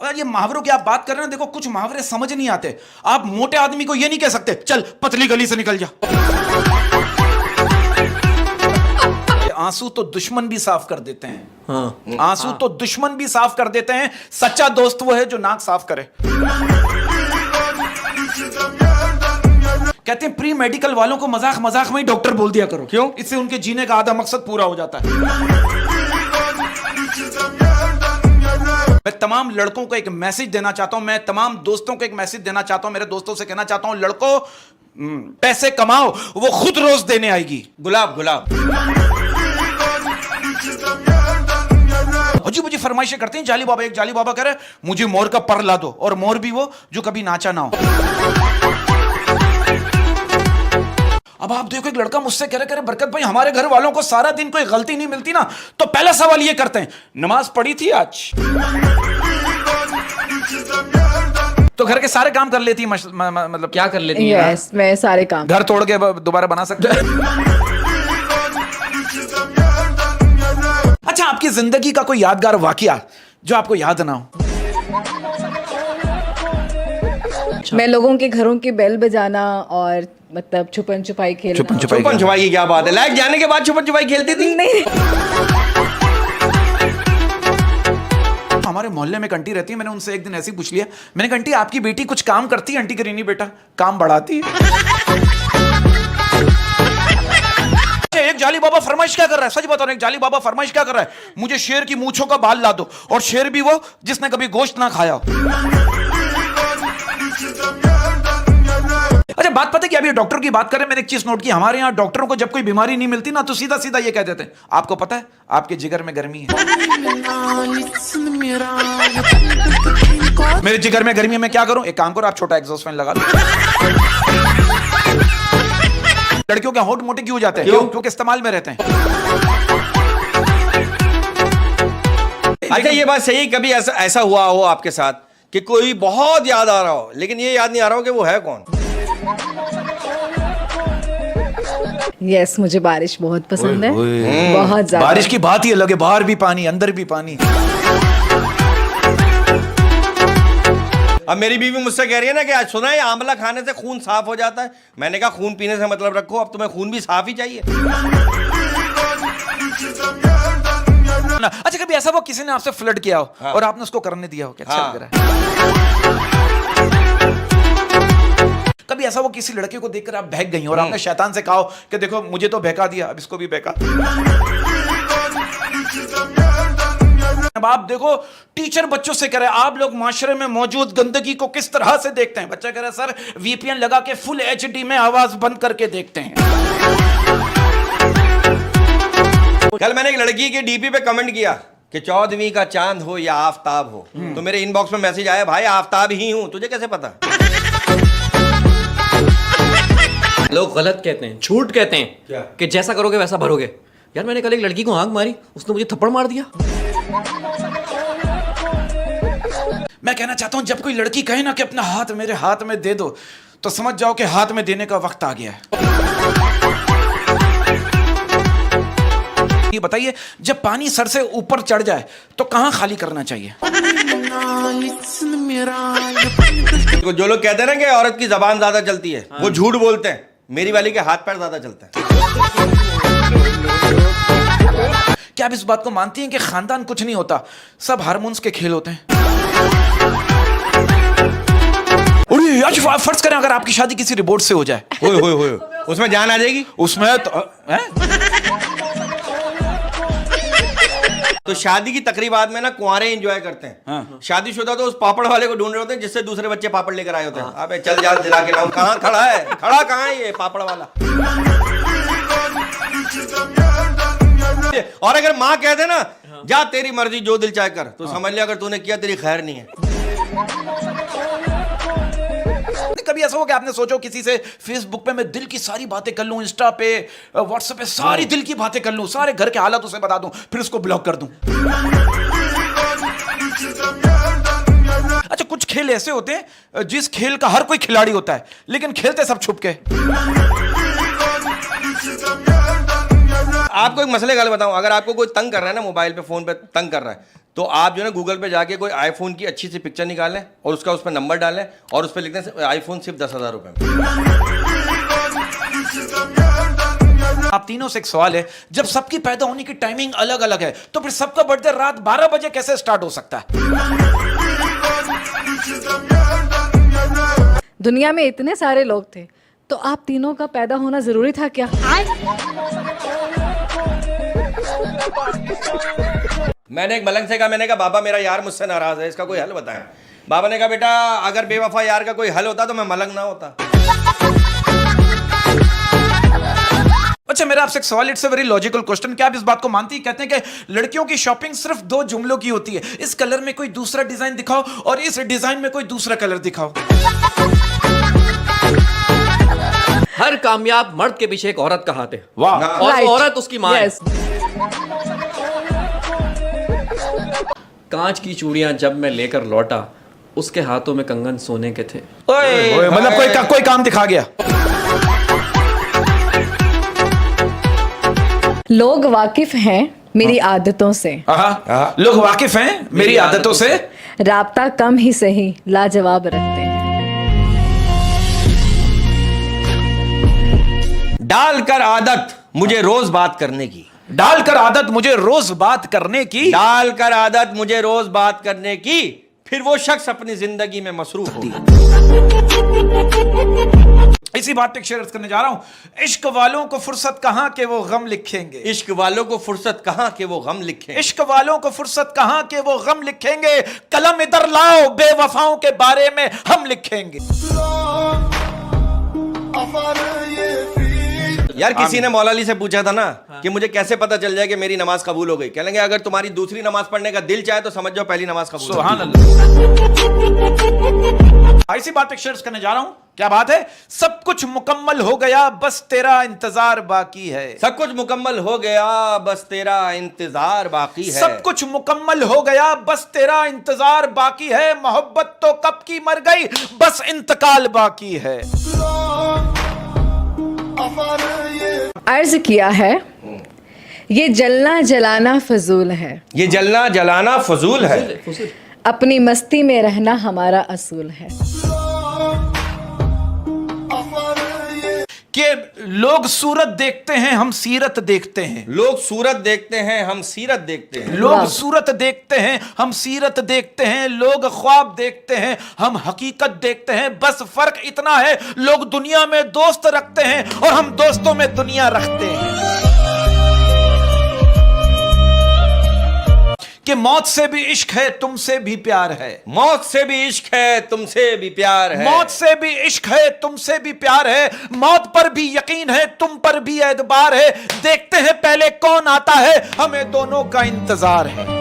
ये मुहावरों की आप बात कर रहे हैं, देखो कुछ मुहावरे समझ नहीं आते। आप मोटे आदमी को ये नहीं कह सकते चल पतली गली से निकल जा। आंसू तो दुश्मन भी साफ कर देते हैं। हाँ। आंसू तो दुश्मन भी साफ कर देते हैं, सच्चा दोस्त वो है जो नाक साफ करे। कहते हैं प्री मेडिकल वालों को मजाक मजाक में ही डॉक्टर बोल दिया करो। क्यों? इससे उनके जीने का आधा मकसद पूरा हो जाता है। मैं तमाम लड़कों को एक मैसेज देना चाहता हूं, मैं तमाम दोस्तों को एक मैसेज देना चाहता हूं, मेरे दोस्तों से कहना चाहता हूं, लड़कों पैसे कमाओ, वो खुद रोज देने आएगी। गुलाब गुलाब अजीब अजीब फरमाइशें करते हैं जाली बाबा। एक जाली बाबा कह रहे मुझे मोर का पर ला दो, और मोर भी वो जो कभी नाचा ना हो। अब आप देखो एक लड़का मुझसे कह रहे बरकत भाई हमारे घर वालों को सारा दिन कोई गलती नहीं मिलती ना, तो पहला सवाल ये करते हैं नमाज पढ़ी थी आज? तो घर के सारे काम कर लेती है, मतलब क्या कर लेती है? yes, मैं सारे काम घर तोड़ के दोबारा बना सकते हैं। अच्छा, आपकी जिंदगी का कोई यादगार वाकया जो आपको याद ना हो? मैं लोगों के घरों की बेल बजाना और मतलब छुपन छुपाई खेलना। छुपन छुपाई की क्या बात है? लाइट जाने के बाद छुपन छुपाई खेलती थी? नहीं। हमारे मोहल्ले में एक आंटी रहती है, मैंने उनसे एक दिन ऐसे ही पूछ लिया, मैंने कहा आंटी आपकी बेटी कुछ काम करती है? आंटी करी नहीं बेटा, काम बढ़ाती है। एक जाली बाबा फरमाइश क्या कर रहा है, सच बता रहा हूं, एक जाली बाबा फरमाइश क्या कर रहा है, मुझे शेर की मूंछों का बाल ला दो, और शेर भी वो जिसने कभी गोश्त ना खाया हो। अच्छा, बात पता है कि अभी डॉक्टर की बात करें, मैंने एक चीज नोट की, हमारे यहाँ डॉक्टरों को जब कोई बीमारी नहीं मिलती ना, तो सीधा सीधा ये कह देते हैं आपको पता है आपके जिगर में गर्मी है। मेरे जिगर में गर्मी है, मैं क्या करूं? एक काम करो, आप छोटा एग्जॉस्ट फैन लगा लो। लड़कियों के होंठ मोटे क्यों हो जाते हैं? क्योंकि इस्तेमाल में रहते हैं। अच्छा, ये बात सही है, कभी ऐसा हुआ हो आपके साथ कि कोई बहुत याद आ रहा हो, लेकिन ये याद नहीं आ रहा हो कि वो है कौन? यस, मुझे बारिश बहुत पसंद है, बहुत ज्यादा। बारिश की बात ही अलग है, बाहर भी पानी अंदर भी पानी। अब मेरी बीवी मुझसे कह रही है ना कि आज सुना है आंवला खाने से खून साफ हो जाता है। मैंने कहा खून पीने से मतलब रखो, अब तुम्हें खून भी साफ ही चाहिए। अच्छा, कभी ऐसा वो किसी ने आपसे फ्लर्ट किया हो? हाँ। और आपने उसको करने दिया हो? क्या अच्छा लग रहा है? कभी ऐसा वो किसी लड़के को देखकर आप बहक गई हो और आपने शैतान से कहा कि देखो मुझे तो बहका दिया, अब इसको भी बहका। अब आप देखो टीचर बच्चों से कह रहे हैं आप लोग माशरे में मौजूद गंदगी को किस तरह से देखते हैं? बच्चा कह रहा है सर वीपीएन लगा के फुल एचडी में आवाज बंद करके देखते हैं। कल मैंने एक लड़की के डीपी पे कमेंट किया कि 14वीं का चांद हो या आफताब हो, तो मेरे इनबॉक्स में मैसेज आया भाई आफताब ही हूं, तुझे कैसे पता? लोग गलत कहते हैं, झूठ कहते हैं क्या? कि जैसा करोगे वैसा भरोगे। यार मैंने कल एक लड़की को आंख मारी, उसने मुझे थप्पड़ मार दिया। मैं कहना चाहता हूं जब कोई लड़की कहे ना कि अपना हाथ मेरे हाथ में दे दो, तो समझ जाओ कि हाथ में देने का वक्त आ गया है। ये बताइए जब पानी सर से ऊपर चढ़ जाए तो कहां खाली करना चाहिए? जो लोग कहते हैं ना कि औरत की जबान ज्यादा चलती है, वो झूठ बोलते हैं। मेरी वाली के हाथ पैर ज्यादा चलते हैं। क्या आप इस बात को मानती हैं कि खानदान कुछ नहीं होता, सब हार्मोन्स के खेल होते हैं? फर्ज करें अगर आपकी शादी किसी रिपोर्ट से हो जाए, हो उसमें जान आ जाएगी? उसमें तो शादी की तकरीबात में ना कुंवारे एंजॉय करते हैं। हाँ। शादीशुदा तो उस पापड़ वाले को ढूंढ रहे होते हैं जिससे दूसरे बच्चे पापड़ लेकर आए होते हैं। हाँ। अबे चल जा दिला के लाऊं, कहां खड़ा है? खड़ा कहां है ये पापड़ वाला? और अगर माँ कह दे ना जा तेरी मर्जी जो दिल चाहे कर, तो समझ लिया अगर तूने किया तेरी खैर नहीं है। कभी ऐसा हो कि आपने सोचो किसी से फेसबुक पे मैं दिल की सारी बातें कर लूं, इंस्टा पे व्हाट्सएप पे सारी दिल की बातें कर लूं, सारे घर के हालात उसे बता दूं, फिर उसको ब्लॉक कर दूं? अच्छा, कुछ खेल ऐसे होते हैं जिस खेल का हर कोई खिलाड़ी होता है लेकिन खेलते सब छुप के। आपको एक मसले गल बताऊं, अगर आपको कोई तंग कर रहा है ना, मोबाइल पे फोन पे तंग कर रहा है, तो आप जो है गूगल पे जाके कोई आईफोन की अच्छी सी पिक्चर निकालें और उसका उस पर नंबर डालें और उस पर लिख दें आईफोन सिर्फ 10,000 रुपए में। आप तीनों से एक सवाल है, जब सबकी पैदा होने की टाइमिंग अलग अलग है तो फिर सबका बर्थडे रात 12 बजे कैसे स्टार्ट हो सकता है? दुनिया में इतने सारे लोग थे तो आप तीनों का पैदा होना जरूरी था क्या? मैंने एक मलंग से कहा, मैंने कहा बाबा मेरा यार मुझसे नाराज है, इसका कोई हल बताएं। बाबा ने कहा बेटा अगर बेवफा यार का कोई हल होता तो मैं मलंग ना होता। अच्छा, मेरा आपसे एक सवाल, it's a very logical question, क्या आप इस बात को मानती हैं? कहते हैं कि लड़कियों की शॉपिंग सिर्फ 2 जुमलों की होती है, इस कलर में कोई दूसरा डिजाइन दिखाओ और इस डिजाइन में कोई दूसरा कलर दिखाओ। हर कामयाब मर्द के पीछे एक औरत का हाथ है, वाह। और Right. वो औरत उसकी माँ है। Yes. कांच की चूड़ियां जब मैं लेकर लौटा, उसके हाथों में कंगन सोने के थे। ओए, मतलब कोई काम दिखा गया। लोग वाकिफ हैं मेरी आदतों से, लोग वाकिफ हैं मेरी आदतों से, राब्ता कम ही सही लाजवाब रखते हैं। डालकर आदत मुझे रोज बात करने की, डालकर आदत मुझे रोज बात करने की, डालकर आदत मुझे रोज बात करने की, फिर वो शख्स अपनी जिंदगी में मसरूफ हो। इसी बात पे शेयर करने जा रहा हूं, इश्क वालों को फुर्सत कहां के वो गम लिखेंगे, इश्क वालों को फुर्सत कहां के वो गम लिखें, इश्क वालों को फुर्सत कहां के वो गम लिखेंगे, कलम इधर लाओ बेवफाओं के बारे में हम लिखेंगे। यार किसी ने मौला अली से पूछा था ना कि मुझे कैसे पता चल जाए कि मेरी नमाज कबूल हो गई, कह लेंगे अगर तुम्हारी दूसरी नमाज पढ़ने का दिल चाहे तो समझ जाओ पहली नमाज कबूल हो गई। सुभान अल्लाह। ऐसी बात पे शेयर करने जा रहा हूं, क्या बात है? सब कुछ मुकम्मल हो गया बस तेरा इंतजार बाकी है, सब कुछ मुकम्मल हो गया बस तेरा इंतजार बाकी है, सब कुछ मुकम्मल हो गया बस तेरा इंतजार बाकी है, मोहब्बत तो कब की मर गई बस इंतकाल बाकी है। अर्ज किया है ये जलना जलाना फजूल है, ये जलना जलाना फजूल है, अपनी मस्ती में रहना हमारा असूल है। कि लोग सूरत देखते हैं हम सीरत देखते हैं, लोग सूरत देखते हैं हम सीरत देखते हैं, लोग सूरत देखते हैं हम सीरत देखते हैं, लोग ख्वाब देखते हैं हम हकीकत देखते हैं, बस फर्क इतना है लोग दुनिया में दोस्त रखते हैं और हम दोस्तों में दुनिया रखते हैं। कि मौत से भी इश्क है तुमसे भी प्यार है, मौत से भी इश्क है तुमसे भी प्यार है, मौत से भी इश्क है तुमसे भी प्यार है, मौत पर भी यकीन है तुम पर भी एतबार है, देखते हैं पहले कौन आता है हमें दोनों का इंतजार है।